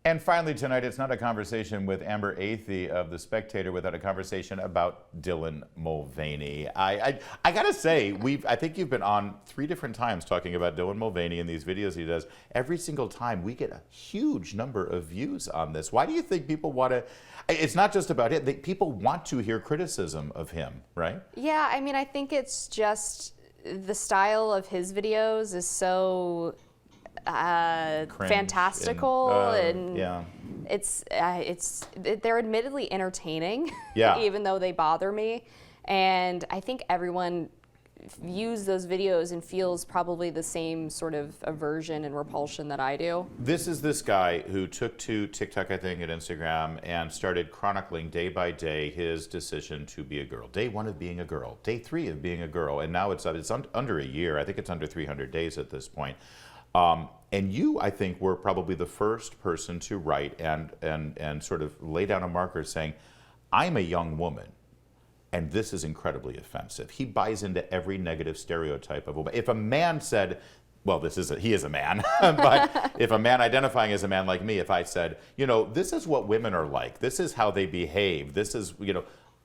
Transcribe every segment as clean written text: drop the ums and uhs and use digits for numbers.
And finally tonight, it's not a conversation with Amber Athey of The Spectator without a conversation about Dylan Mulvaney. I gotta say, I think you've been on 3 different times talking about Dylan Mulvaney and these videos he does. Every single time we get a huge number of views on this. Why do you think people want to, it's not just about it, people want to hear criticism of him, right? Yeah, I mean, I think it's just the style of his videos is so fantastical and yeah. they're admittedly entertaining, yeah. even though they bother me. And I think everyone views those videos and feels probably the same sort of aversion and repulsion that I do. This is this guy who took to TikTok, I think, and Instagram, and started chronicling day by day his decision to be a girl. Day 1 of being a girl, day 3 of being a girl, and now it's under a year. I think it's under 300 days at this point. And you, I think, were probably the first person to write and sort of lay down a marker saying, I'm a young woman, and this is incredibly offensive. He buys into every negative stereotype of a woman. If a man said, well, he is a man, but if a man identifying as a man like me, if I said, this is what women are like, this is how they behave, this is,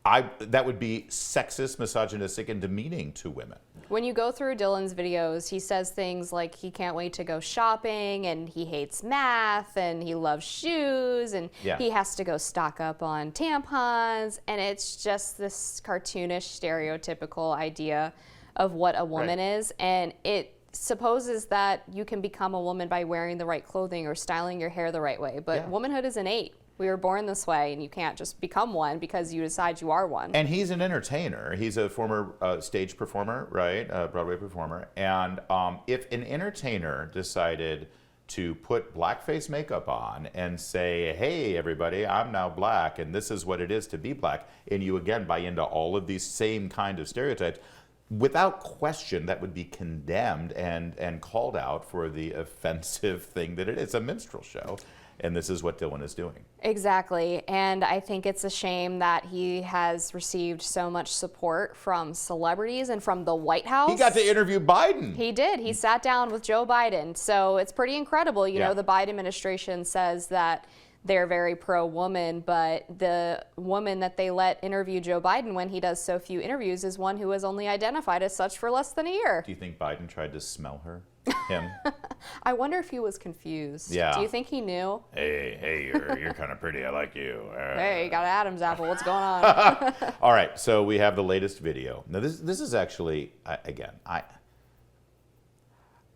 that would be sexist, misogynistic, and demeaning to women. When you go through Dylan's videos, he says things like he can't wait to go shopping, and he hates math, and he loves shoes, and he has to go stock up on tampons, and it's just this cartoonish, stereotypical idea of what a woman is, and it supposes that you can become a woman by wearing the right clothing or styling your hair the right way, but womanhood is innate. We were born this way, and you can't just become one because you decide you are one. And he's an entertainer. He's a former stage performer, right? Broadway performer. And if an entertainer decided to put blackface makeup on and say, hey, everybody, I'm now black, and this is what it is to be black, and you again buy into all of these same kind of stereotypes, without question, that would be condemned and called out for the offensive thing that it is. It's a minstrel show. And this is what Dylan is doing. Exactly. And I think it's a shame that he has received so much support from celebrities and from the White House. He got to interview Biden. He did. He sat down with Joe Biden. So it's pretty incredible. You know, the Biden administration says that they're very pro-woman, but the woman that they let interview Joe Biden when he does so few interviews is one who has only identified as such for less than a year. Do you think Biden tried to smell her? Him? I wonder if he was confused. Yeah. Do you think he knew? Hey, you're kind of pretty. I like you. Hey, you got an Adam's apple. What's going on? All right, so we have the latest video. Now, this is actually,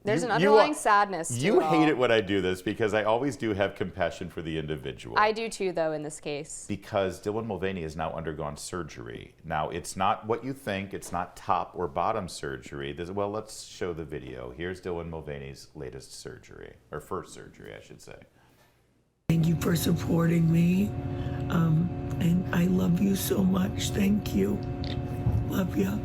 there's an underlying sadness to You it all. hate it when I do this because I always do have compassion for the individual. I do too, though, in this case. Because Dylan Mulvaney has now undergone surgery. Now, it's not what you think. It's not top or bottom surgery. Well, let's show the video. Here's Dylan Mulvaney's latest surgery, or first surgery, I should say. Thank you for supporting me, and I love you so much. Thank you. Love you.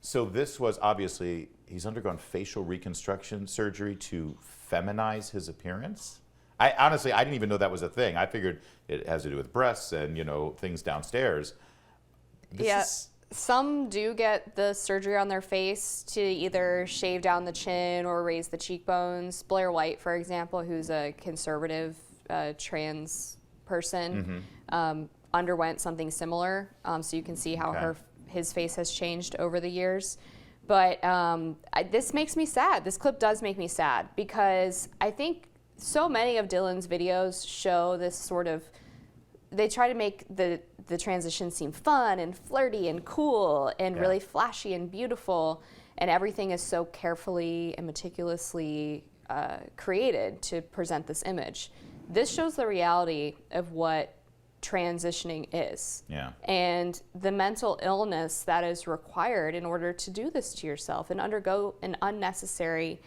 So this was obviously, he's undergone facial reconstruction surgery to feminize his appearance. Honestly, I didn't even know that was a thing. I figured it has to do with breasts and, things downstairs. Some do get the surgery on their face to either shave down the chin or raise the cheekbones. Blair White, for example, who's a conservative trans person, underwent something similar. So you can see how his face has changed over the years. But this makes me sad. This clip does make me sad because I think so many of Dylan's videos show this sort of, they try to make the transition seem fun and flirty and cool and really flashy and beautiful, and everything is so carefully and meticulously created to present this image. This shows the reality of what transitioning is, and the mental illness that is required in order to do this to yourself and undergo an unnecessary,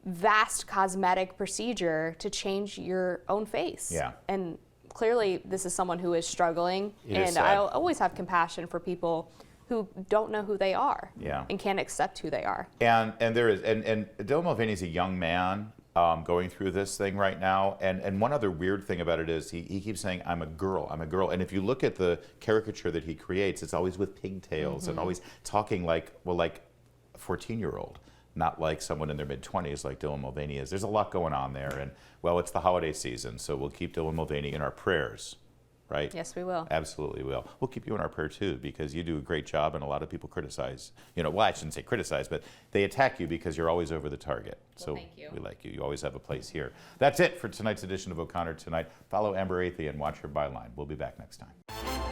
vast cosmetic procedure to change your own face. And clearly this is someone who is struggling, and I always have compassion for people who don't know who they are and can't accept who they are. And there is, and Dylan Mulvaney is a young man going through this thing right now. And one other weird thing about it is he keeps saying, I'm a girl, I'm a girl. And if you look at the caricature that he creates, it's always with pigtails and always talking like a 14-year-old. not like someone in their mid-20s like Dylan Mulvaney is. There's a lot going on there, and well, it's the holiday season, so we'll keep Dylan Mulvaney in our prayers, right? Yes, we will. Absolutely will. We'll keep you in our prayer too, because you do a great job, and a lot of people criticize. Well, I shouldn't say criticize, but they attack you because you're always over the target. Well, So thank you. we like you. You always have a place here. That's it for tonight's edition of O'Connor Tonight. Follow Amber Athey and watch her byline. We'll be back next time.